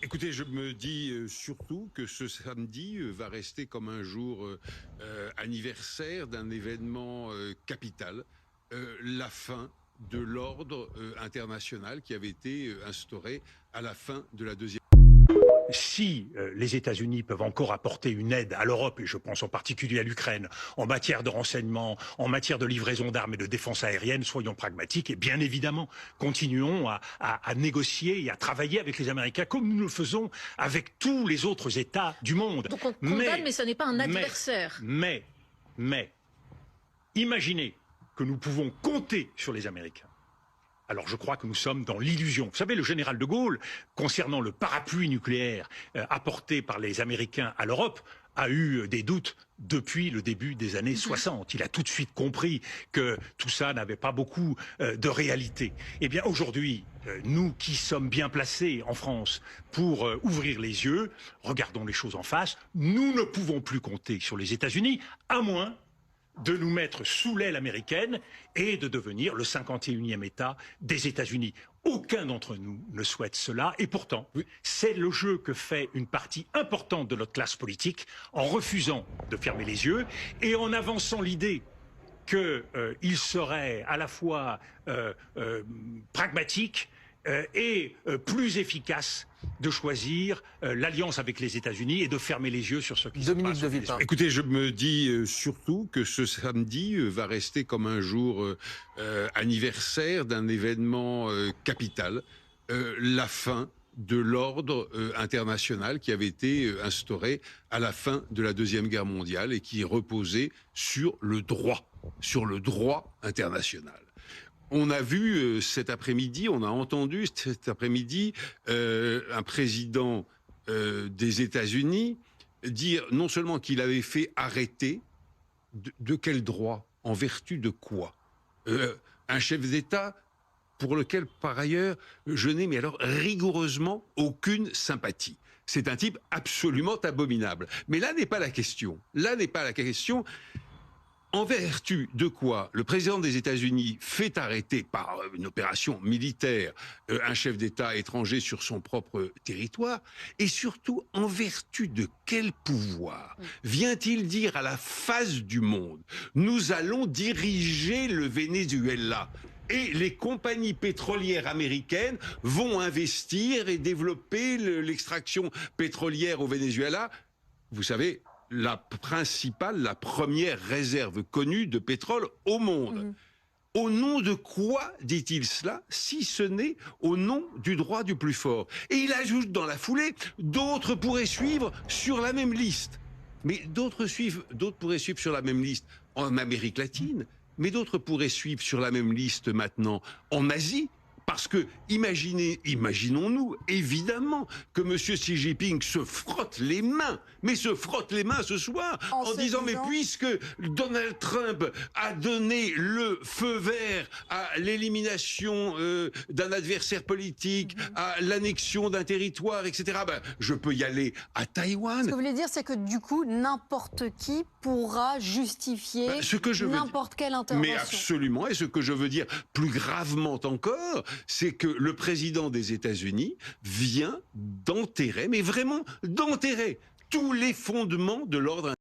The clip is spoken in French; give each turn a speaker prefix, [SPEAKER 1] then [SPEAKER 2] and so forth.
[SPEAKER 1] Écoutez, je me dis surtout que ce samedi va rester comme un jour anniversaire d'un événement capital, la fin de l'ordre international qui avait été instauré à la fin de la deuxième.
[SPEAKER 2] Si les États-Unis peuvent encore apporter une aide à l'Europe, et je pense en particulier à l'Ukraine, en matière de renseignement, en matière de livraison d'armes et de défense aérienne, soyons pragmatiques et bien évidemment, continuons à négocier et à travailler avec les Américains comme nous le faisons avec tous les autres États du monde.
[SPEAKER 3] Donc on condamne, mais ce n'est pas un adversaire.
[SPEAKER 2] Mais, imaginez que nous pouvons compter sur les Américains. Alors je crois que nous sommes dans l'illusion. Vous savez, le général de Gaulle, concernant le parapluie nucléaire apporté par les Américains à l'Europe, a eu des doutes depuis le début des années 60. Il a tout de suite compris que tout ça n'avait pas beaucoup de réalité. Eh bien aujourd'hui, nous qui sommes bien placés en France pour ouvrir les yeux, regardons les choses en face, nous ne pouvons plus compter sur les États-Unis, à moins de nous mettre sous l'aile américaine et de devenir le 51e État des États-Unis. Aucun d'entre nous ne souhaite cela et pourtant, c'est le jeu que fait une partie importante de notre classe politique en refusant de fermer les yeux et en avançant l'idée qu'il serait à la fois pragmatique et plus efficace de choisir l'alliance avec les États-Unis et de fermer les yeux sur ce qui se passe.
[SPEAKER 1] Écoutez, je me dis surtout que ce samedi va rester comme un jour anniversaire d'un événement capital, la fin de l'ordre international qui avait été instauré à la fin de la Deuxième Guerre mondiale et qui reposait sur le droit international. On a vu cet après-midi, on a entendu cet après-midi un président des États-Unis dire non seulement qu'il avait fait arrêter, de quel droit, en vertu de quoi, un chef d'État pour lequel, par ailleurs, je n'ai mais alors rigoureusement aucune sympathie. C'est un type absolument abominable. Mais là n'est pas la question. Là n'est pas la question. En vertu de quoi le président des États-Unis fait arrêter par une opération militaire un chef d'État étranger sur son propre territoire, et surtout en vertu de quel pouvoir vient-il dire à la face du monde « Nous allons diriger le Venezuela » et les compagnies pétrolières américaines vont investir et développer l'extraction pétrolière au Venezuela. Vous savez, la première réserve connue de pétrole au monde. Au nom de quoi dit-il cela, si ce n'est au nom du droit du plus fort? Et il ajoute dans la foulée, d'autres pourraient suivre sur la même liste. Mais d'autres pourraient suivre sur la même liste en Amérique latine, mais d'autres pourraient suivre sur la même liste maintenant en Asie. Parce que imaginons-nous évidemment que M. Xi Jinping se frotte les mains, mais se frotte les mains ce soir en disant mais puisque Donald Trump a donné le feu vert à l'élimination d'un adversaire politique, à l'annexion d'un territoire, etc., ben, je peux y aller à Taïwan.
[SPEAKER 3] Ce que vous voulez dire, c'est que du coup, n'importe qui pourra justifier n'importe quelle intervention.
[SPEAKER 1] Mais absolument, et ce que je veux dire plus gravement encore, c'est que le président des États-Unis vient d'enterrer, mais vraiment d'enterrer, tous les fondements de l'ordre